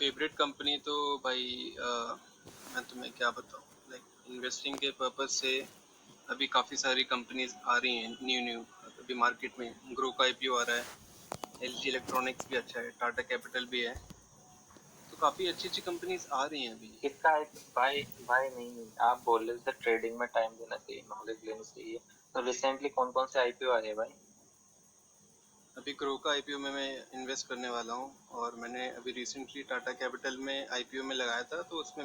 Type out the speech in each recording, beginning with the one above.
Favourite company तो भाई मैं तुम्हें क्या बताऊँ, लाइक इन्वेस्टिंग के पर्पज से अभी काफ़ी सारी कंपनीज आ रही हैं न्यू अभी मार्केट में। ग्रो का आईपीओ आ रहा है, एलजी इलेक्ट्रॉनिक्स भी अच्छा है, टाटा कैपिटल भी है, तो काफ़ी अच्छी अच्छी कंपनीज आ रही हैं अभी। किसका है भाई? भाई नहीं, आप बोल रहे थे ट्रेडिंग में टाइम देना चाहिए, नॉलेज लेनी चाहिए, तो रिसेंटली कौन कौन से आईपीओ आए हैं भाई? अभी ग्रो का आईपीओ में मैं इन्वेस्ट करने वाला हूँ, और मैंने अभी रिसेंटली टाटा कैपिटल में आईपीओ में लगाया था, तो उसमें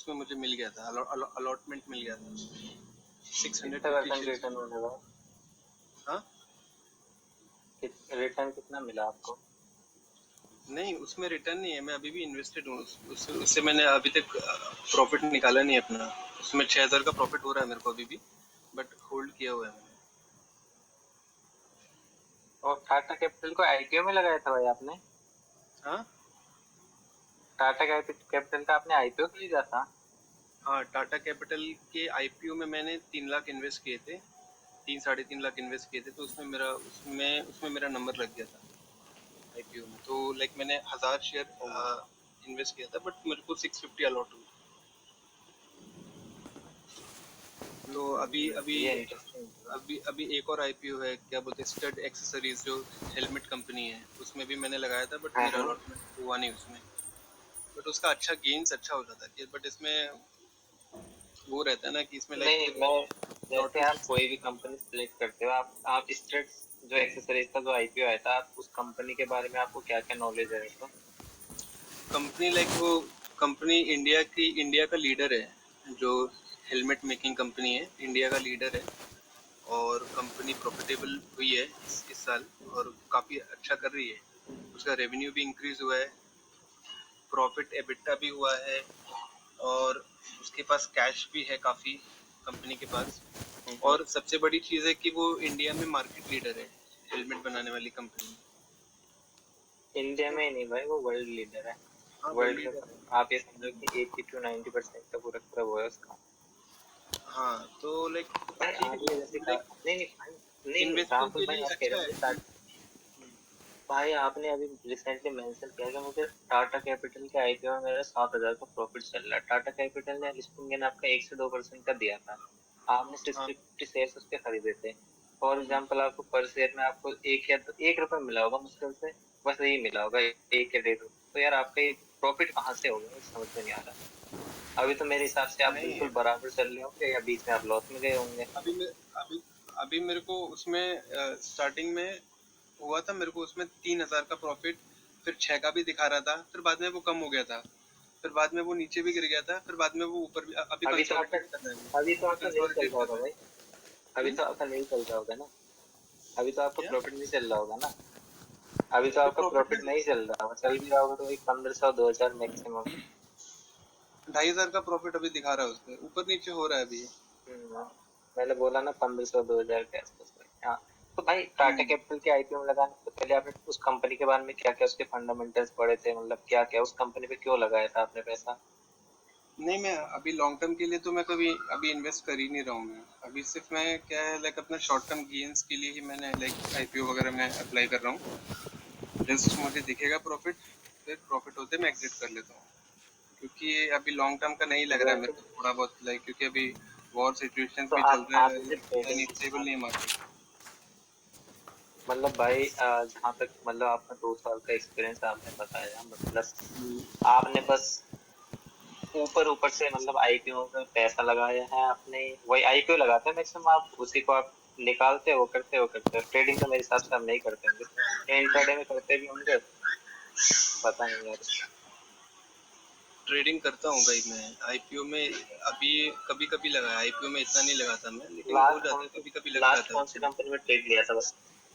मुझे मिल गया था, अलॉटमेंट मिल गया था कितना 650 परसेंट शेयर्स रिटर्न में। मिला भाई? हाँ, रिटर्न कितना मिला आपको? नहीं उसमें रिटर्न नहीं है, मैं अभी भी इन्वेस्टेड हूँ उससे मैंने अभी तक प्रॉफिट निकाला नहीं अपना। उसमें 6,000 का प्रॉफिट हो रहा है मेरे को अभी भी, बट होल्ड किया हुआ है मैंने। और टाटा कैपिटल को आईपीओ में लगाया था भाई आपने? हाँ टाटा कैपिटल का आपने आईपीओ खरीदा था? हाँ, टाटा कैपिटल के आईपीओ में मैंने 3 लाख इन्वेस्ट किए थे, 3 साढ़े 3 लाख इन्वेस्ट किए थे, तो उसमें मेरा नंबर लग गया था आईपीओ में। तो लाइक मैंने 1,000 शेयर इन्वेस्ट किया था, बट मेरे को 650 अलॉट हुआ। तो अभी अभी ये इंटरेस्टिंग। अभी अभी एक और आईपीओ है, क्या बोलते हैं, स्टड एक्सेसरीज, जो हेलमेट कंपनी है, उसमें भी मैंने लगाया था, बट हाँ मेरा हाँ। अलॉटमेंट हुआ नहीं उसमें। बट उसका अच्छा गेन्स अच्छा हो जाता है, बट इसमें वो रहता है ना कि इसमें नहीं लाइक मैं, जैसे प्रॉफिट। आप कोई भी कंपनी सिलेक्ट करते हो, आप स्ट्रेट जो एक्सेसरीज का जो आईपीओ आया था, आप उस कंपनी के बारे में आपको क्या क्या नॉलेज है तो? कंपनी लाइक वो कंपनी इंडिया का लीडर है, जो हेलमेट मेकिंग कंपनी है, इंडिया का लीडर है। और कंपनी प्रॉफिटेबल हुई है इस साल, और काफ़ी अच्छा कर रही है। उसका रेवेन्यू भी इंक्रीज हुआ है, प्रॉफिट एबिटा भी हुआ है, और उसके पास कैश भी है काफ़ी, कंपनी के पास। और सबसे बड़ी चीज़ है कि वो इंडिया में मार्केट लीडर है, हेलमेट बनाने वाली कंपनी। इंडिया में ही नहीं भाई, वो वर्ल्ड लीडर है। हाँ, वर्ल्ड वर्ल्ड लीडर का है। आप ये समझो कि 80 to 90% का पूरा वो है उसका। हाँ, तो लाइक भाई ठीक आपने जैसे है, कहा, लाइक नहीं नहीं भाई, नहीं नहीं, इन्वेस्टमेंट राहुल के भाई लिए आप कह अच्छा रहे है। हो भाई आपने अभी रिसेंटली मेंशन किया कि मुझे टाटा कैपिटल के आईपीओ में मेरा 7,000 का प्रॉफिट चल रहा है। टाटा कैपिटल ने लिस्टिंग में आपका 1 से 2% का दिया था, आपने हाँ 650 शेयर उसके खरीदे थे। फॉर एग्जाम्पल आपको पर शेयर में आपको 1 रुपए मिला होगा मुश्किल से, बस यही मिला होगा, 1 या 1.5 रुपए। तो यार आपका ये प्रॉफिट कहाँ से होगा, मुझे समझ में नहीं आ रहा। अभी तो मेरे हिसाब से आप नहीं, बिल्कुल बराबर चल रहे होंगे, या बीच में आप लॉस में गए होंगे। अभी मैं अभी अभी मेरे को उसमें स्टार्टिंग में हुआ था, मेरे को उसमें 3,000 का प्रॉफिट, फिर 6 का भी दिखा रहा था, फिर बाद में वो कम हो गया था, फिर बाद में वो नीचे भी गिर गया था, फिर बाद में वो ऊपर भी। अभी अभी तो आपका कंसोलिडेट कर रहा है, अभी तो अभी आपका नहीं चल कंसोलिडेट रहा कर होगा रहा भाई। है। अभी तो आपका नहीं चल रहा होगा ना। अभी तो आपका क्या? प्रॉफिट नहीं चल रहा होगा ना। अभी तो अभी आपका प्रॉफिट में प्रॉफिट नहीं चल रहा होगा, चल भी रहा होगा तो वही 1,500 2,000 मैक्सिमम। 2,500 का प्रॉफिट अभी दिखा रहा है, उसमें ऊपर नीचे हो रहा है अभी। मैंने बोला ना 1,500 2,000 के आसपास भाई। हाँ, तो भाई टाटा हम्म। कैपिटल के आईपीओ में लगाने से पहले आपने उस कंपनी के बारे में क्या क्या उसके फंडामेंटल्स पढ़े थे, मतलब क्या क्या उस कंपनी पे क्यों लगाया था आपने पैसा? नहीं, मैं अभी लॉन्ग टर्म के लिए तो मैं कभी अभी इन्वेस्ट कर ही नहीं रहा हूँ। मैं अभी सिर्फ मैं क्या है, लाइक अपना शॉर्ट टर्म गेन्स के लिए ही मैंने लाइक आईपीओ वगैरह में अप्लाई कर रहा हूँ। जस्ट मुझे दिखेगा प्रॉफिट, फिर प्रॉफिट होते मैं एग्जिट कर लेता हूँ, क्योंकि ये अभी लॉन्ग टर्म का नहीं लग रहा है मेरे वैसे को थोड़ा बहुत, लाइक क्योंकि अभी वॉर सिचुएशंस तो भी चल रहा आप है, जैसे इतना ट्रेडिंग, नहीं स्टेबल नहीं है मार्केट। मतलब भाई जहाँ तक मतलब आपका 2 साल का एक्सपीरियंस आपने बताया, मतलब आपने बस ऊपर ऊपर से मतलब आईपीओ में पैसा लगाया है आपने, वही आईपीओ लगाते हैं मैक्सिमम, आप उसी को आप निकालते हो, करते हो ट्रेडिंग तो मेरे हिसाब से आप नहीं करते होंगे, इंट्राडे में करते भी होंगे, पता नहीं यार। ट्रेडिंग करता हूँ भाई मैं आईपीओ में। अभी कभी कभी लगाया, आईपीओ में इतना नहीं लगाता मैं, लेकिन हो जाता है, कभी कभी लग जाता है कौन सी उसमें। कंपनी में ट्रेड लिया था बस?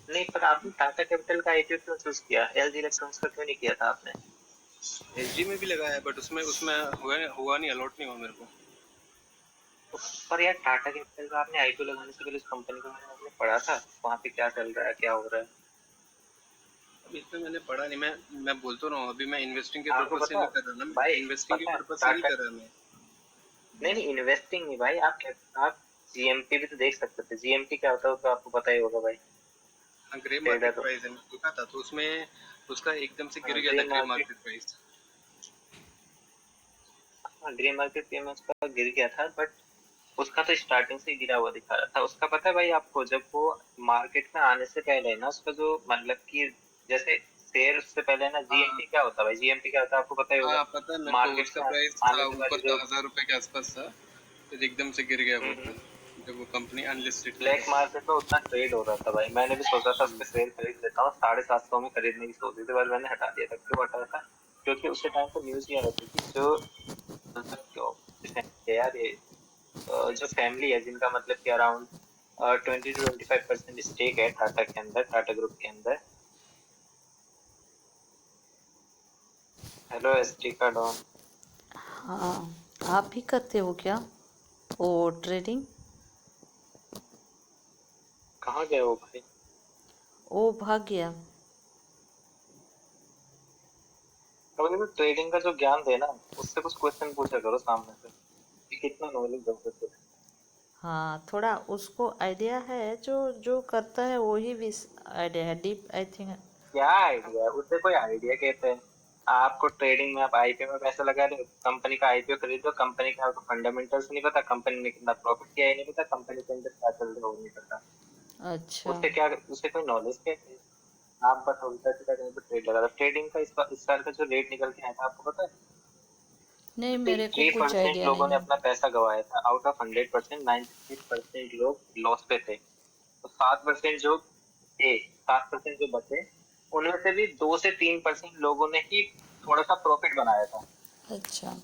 नहीं, पर आपने टाटा कैपिटल का आईपीओ क्यों चूज किया, एलजी इलेक्ट्रॉनिक्स का क्यों नहीं किया था आपने? एसजी में भी लगाया है, बट उसमें उसमें हुआ नहीं, अलॉट नहीं हुआ मेरे को। पर यार टाटा कैपिटल का आपने आईपीओ लगाने से पहले उस कंपनी के बारे में आपने पढ़ा था, वहाँ पे क्या चल रहा है, क्या हो रहा है? अभी इसमें मैंने पढ़ा नहीं, मैं बोलता रहा हूँ, अभी मैं इन्वेस्टिंग के आपको पर्पज से पता नहीं है कर रहा ना, मैं भाई, इन्वेस्टिंग के पता है पर्पज से नहीं टाटा, कर रहा मैं। नहीं नहीं इन्वेस्टिंग नहीं भाई, आप जीएमटी भी तो देख सकते थे, जीएमटी क्या होता है वो तो आपको पता ही होगा भाई। Grey market trader. प्राइस है, मैं देखा था, तो उसमें उसका एकदम से गिर गया ग्रे था ग्रे मार्केट, मार्केट प्राइस। हाँ ग्रे मार्केट पे में उसका गिर गया था, बट उसका तो स्टार्टिंग से गिरा हुआ दिखा रहा था। उसका पता है भाई आपको, जब वो मार्केट में आने से पहले ना उसका जो मतलब कि जैसे शेयर उससे पहले ना हाँ जीएमटी क्या होता है भाई, जीएमटी क्या होता है आपको पता ही होगा। हाँ, पता है मेरे को, मार्केट उसका से प्राइस था आने से ऊपर पहले था, जो 1000 रुपए के आसपास था, फिर एकदम से गिर गया वो हम्म, फिर, जब वो कंपनी अनलिस्टेड थी ब्लैक तब। मार्केट में उतना ट्रेड हो रहा था भाई, मैंने भी सोचा था उस हम्म। पर शेयर खरीद लेता हूँ, 750 में खरीदने की सोची थी, पर मैंने हटा दिया था। क्यों हटाया था? क्योंकि उसी टाइम पे न्यूज ये आ रही थी कि जो मतलब क्यों यार ये जो फैमिली है जिनका मतलब कि अराउंड 20 to 25% स्टेक है टाटा के अंदर, टाटा ग्रुप के अंदर। हेलो एस्टिका डॉन। हाँ, आप भी करते हो क्या वो ट्रेडिंग? कहाँ गए हो भाई? वो भाग गया। कभी कभी ट्रेडिंग का जो ज्ञान दे ना, उससे कुछ क्वेश्चन पूछा करो सामने से कि कितना नॉलेज हो सकता है। हाँ, थोड़ा उसको आइडिया है, जो जो करता है वही भी आइडिया है, डीप आई थिंक। क्या आइडिया है उसे? कोई आइडिया कहते हैं? आपको ट्रेडिंग में आप आईपीओ में पैसा लगा रहे हो, कंपनी का आईपीओ खरीदो, कंपनी का आपको फंडामेंटल्स नहीं पता, कंपनी ने कितना प्रॉफिट किया है नहीं पता, कंपनी के अंदर क्या चल रहा है वो नहीं पता, अच्छा। उससे क्या, उससे कोई नॉलेज कहते हैं? आप बस उल्टा सीधा कहीं पे ट्रेड लगा रहे हो। ट्रेडिंग का इस साल का जो रेट निकल के आया था आपको पता है? नहीं, मेरे को थ्री कुछ परसेंट आइडिया लोगों नहीं ने है। अपना पैसा गंवाया था, आउट ऑफ 100%, 93% लोग लॉस पे थे। तो 7% जो थे, 7% जो बचे, उनमें से भी 2 से 3% लोगों ने ही थोड़ा सा प्रॉफिट बनाया था। अच्छा।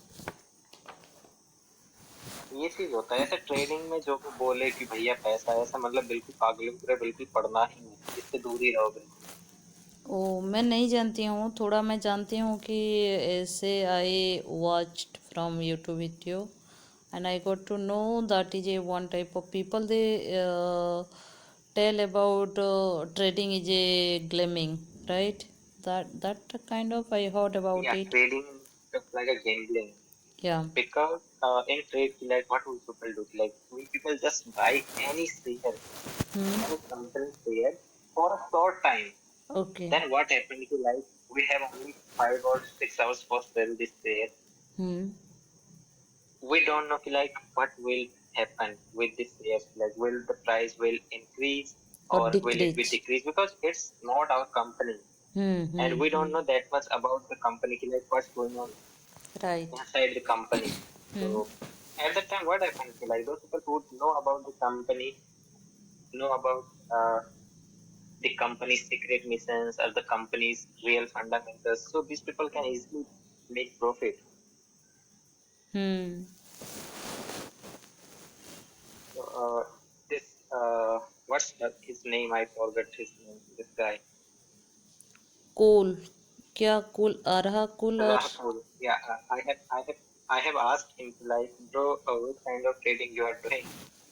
ये चीज होता है। ऐसे ट्रेडिंग में जो भी बोले कि भैया पैसा है, ऐसा मतलब बिल्कुल पागलों की तरह बिल्कुल पढ़ना ही नहीं, इससे दूर ही रहो बिल्कुल। ओ, मैं नहीं जानती हूँ, थोड़ा मैं जानती हूँ कि ऐसे आई watched from YouTube video and I got to know that is a one type of people they tell about trading is a glaming, right? That kind of I heard about Yeah, it. trading is like a gambling. Yeah. Because in trade, like what will people do? Like we people just buy any share, Hmm. any company share for a short time. Okay. Then what happened to, like we have only 5 or 6 hours for sell this share. Hmm. We don't know like what will happen with this shares. Like will the price will increase Or or will it be decrease. decrease? Because it's not our company, Hmm. and Hmm. we Hmm. don't know that much about the company. Like what's going on Right. inside the company. Hmm. So at that time, what happens? Like those people who know about the company, know about the company's secret missions or the company's real fundamentals. So these people can easily make profit. Hmm. So, this what's his name? I forgot his name. This guy, Cool. क्या cool आ रहा cool और Rahul. Yeah, I have asked him to, like, bro, what kind of trading you are doing?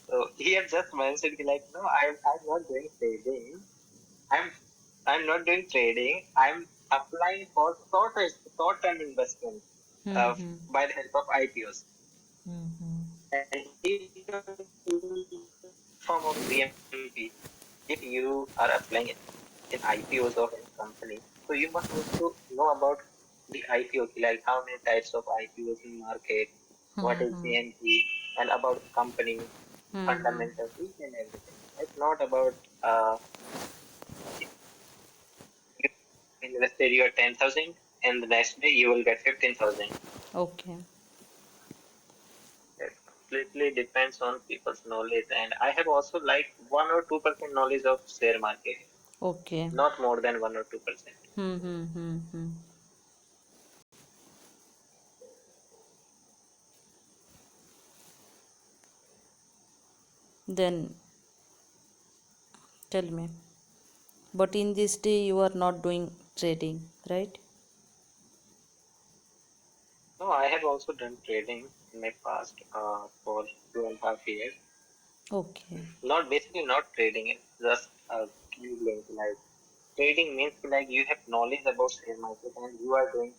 So he have just mentioned like, no, I'm not doing trading. I'm I'm not doing trading. I'm applying for short-term investment hmm. Hmm. by the help of IPOs. Hmm. Hmm. And he form of GMP. If you are applying in IPOs of any company, so you must also know about the IPO, like how many types of IPOs in market, what Hmm. is Hmm. GMP, and about the company Hmm. Hmm. fundamentals, each and everything. It's not about you invested your 10,000 and the next day you will get 15,000. Okay. It completely depends on people's knowledge. And I have also like 1 or 2% knowledge of share market, Okay. not more than 1 or 2%. Hmm. Hmm. Hmm. Hmm. Then tell me. But in this day you are not doing trading, right? No, I have also done trading in my past for 2.5 years. Okay. Not basically not trading, it's just gambling. Like trading means like you have knowledge about share market and you are doing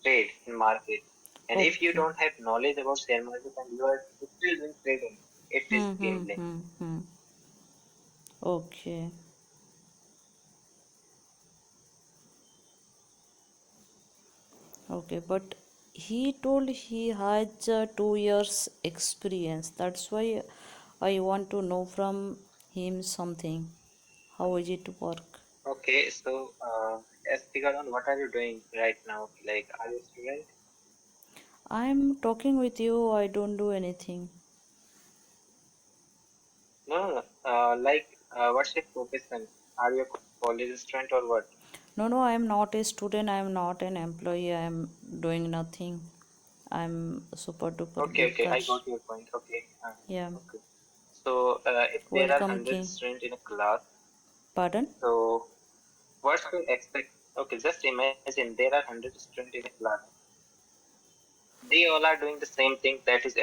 trade in market. And if you Okay. don't have knowledge about share market and you are still doing trading, it is Hmm. Hmm. gambling. Hmm. Hmm. Okay. Okay, but he told he has 2 years experience. That's why I want to know from him something. How is it work? Okay, so as regard on what are you doing right now? Like, are you a student? I'm talking with you. I don't do anything. No, no, no. What's your profession? Are you a college student or what? No, no, I am not a student. I am not an employee. I am doing nothing. I'm super duper Okay, okay, becker. I got your point. Okay, Yeah. okay. So, if there are Welcome, 100 King. students in a class, Pardon? so what should expect? Okay, just imagine there are 100 students in a class. They all are doing the same thing, that is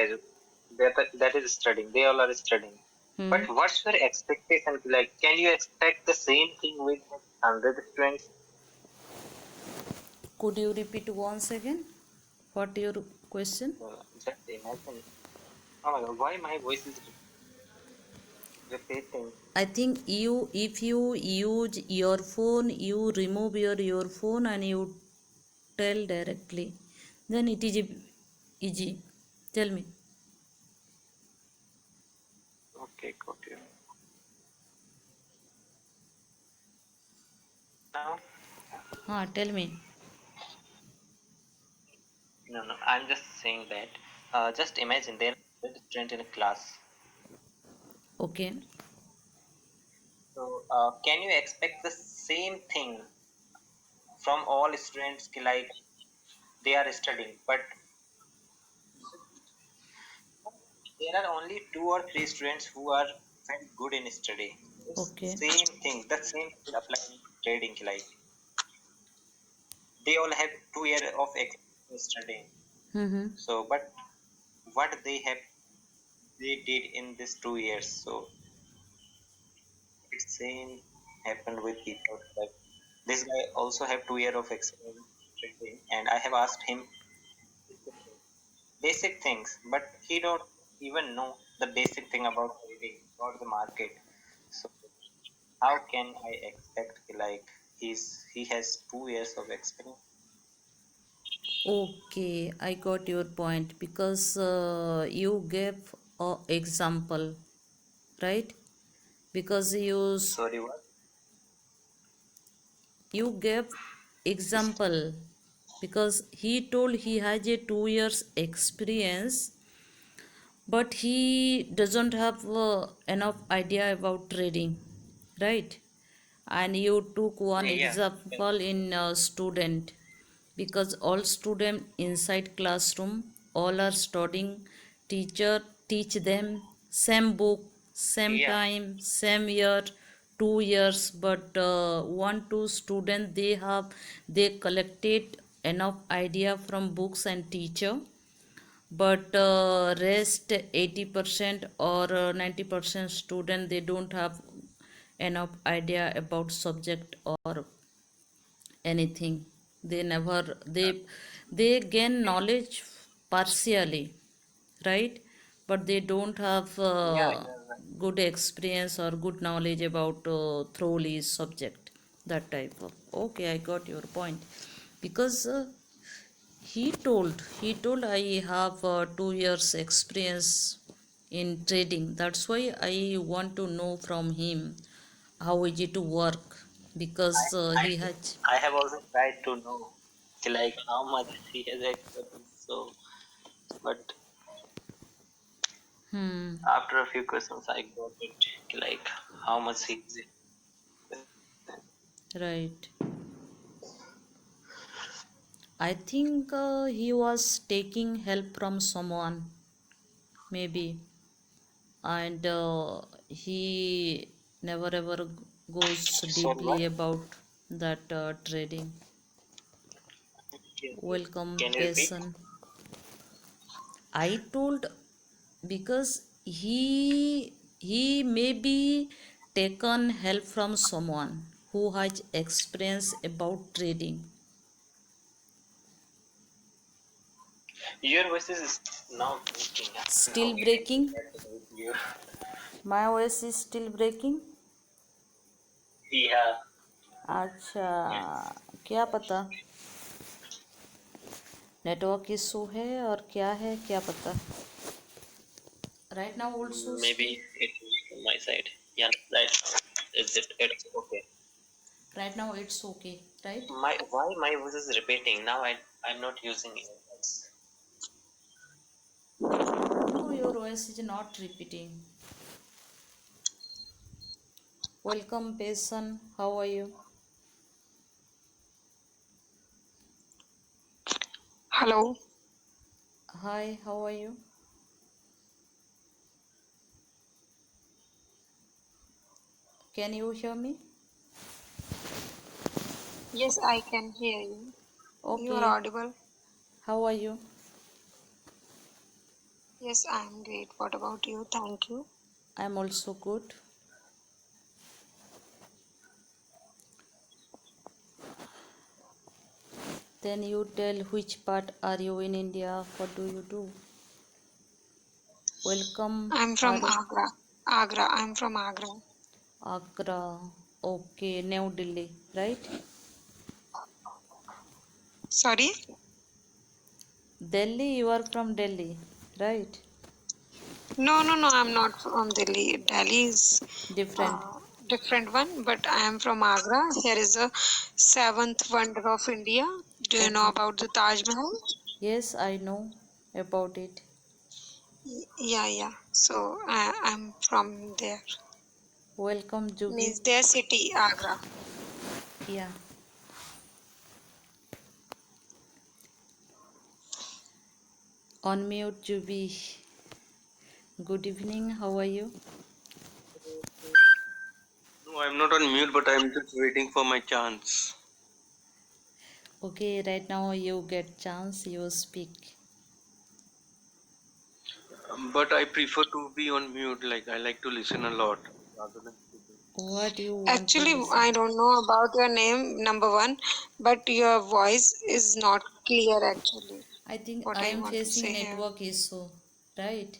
that is studying. They all are studying. Hmm. But what's your expectation? Like, can you expect the same thing with 100 students? Could you repeat once again? What your question? Just imagine. Oh my God, why my voice is repeating? I think if you use your phone, you remove your phone and you tell directly. Then it is easy. Tell me. Okay, got you. Now, Tell me. no, I'm just saying that. Just imagine there are 100 students in a class. Okay. So, can you expect the same thing from all students? Like, they are studying, but there are only 2 or 3 students who are very good in study. It's Okay. same thing. The same thing applies in trading. Like, they all have 2 years of experience in studying. Mm-hmm. So, but what they did in this 2 years. So it's same happened with people. Like, this guy also have 2 years of experience in trading, and I have asked him basic things, but he don't even know the basic thing about trading, about the market. So how can I expect like he has 2 years of experience? Okay, I got your point because you gave a example, right? Because Sorry, what? you gave example because he told he has a 2 years experience, but he doesn't have enough idea about trading, right? And you took one Yeah. example in student because all student inside classroom all are studying, teacher teach them same book, same Yeah. time, same year, 2 years, but one two student they collected enough idea from books and teacher, but rest 80% or 90% student they don't have enough idea about subject or anything. They never they gain knowledge partially, right? But they don't have Yeah, you're right. good experience or good knowledge about thoroughly subject, that type of. Okay, I got your point because he told I have 2 years experience in trading. That's why I want to know from him how is it to work because I he has. I have also tried to know like how much he has expertise. So, but Hmm. after a few questions, I got it like how much he is. Right. I think he was taking help from someone, maybe, and he never ever goes Sorry, what? deeply about that trading. Welcome, Can you repeat? Jason. I told because he may be taken help from someone who has experience about trading. Your voice is now breaking. I don't know Still anything breaking? happened with you. My voice is still breaking. Yeah. अच्छा, क्या पता. Network issue है और क्या है क्या पता. Right now also Maybe speak. it's from my side. Yeah, right. It's okay. Right now it's okay, right? Why my voice is repeating now? I'm not using it. No, your voice is not repeating. Welcome, Pesan. How are you? Hello. Hi, how are you? Can you hear me? Yes, I can hear you. You are Okay. audible. How are you? Yes, I am great. What about you? Thank you. I'm also good. Then you tell which part are you in India? What do you do? Welcome, I'm from Aru. Agra. Agra. I'm from Agra. Agra. Okay, New Delhi, right? Sorry? Delhi, you are from Delhi, right? No. I'm not from Delhi. Delhi is Different. different one, but I am from Agra. Here is a seventh wonder of India. Do you know Okay. about the Taj Mahal? Yes, I know about it. Yeah. So I'm from there. Welcome, Juby. Means their city, Agra. Yeah. On mute, Juby. Good evening. How are you? No, I'm not on mute, but I'm just waiting for my chance. Okay, right now you get chance. You speak. But I prefer to be on mute. Like I like to listen a lot rather than speaking. What you want to Actually, listen? I don't know about your name, number one, but your voice is not clear actually. I think What I I am want to facing say here. network issue, right?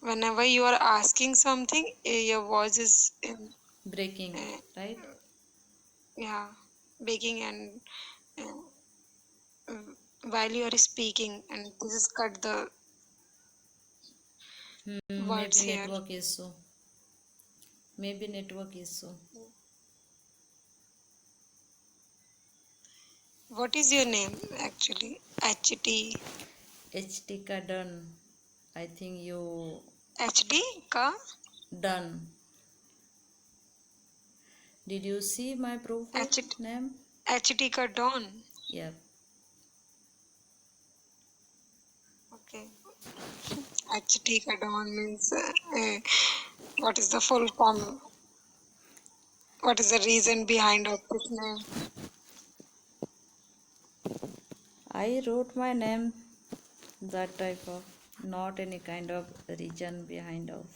Whenever you are asking something, your voice is Breaking, uh, right? yeah, baking and uh, while you are speaking, and this is cut the words Maybe here. network issue. Maybe network issue. What is your name actually? HT. HT ka done. I think you HD ka done. Did you see my profile HT name? HT ka Don. Yeah. Okay. HT ka Don means what is the full form? What is the reason behind of this name? I wrote my name that type of, not any kind of reason behind of.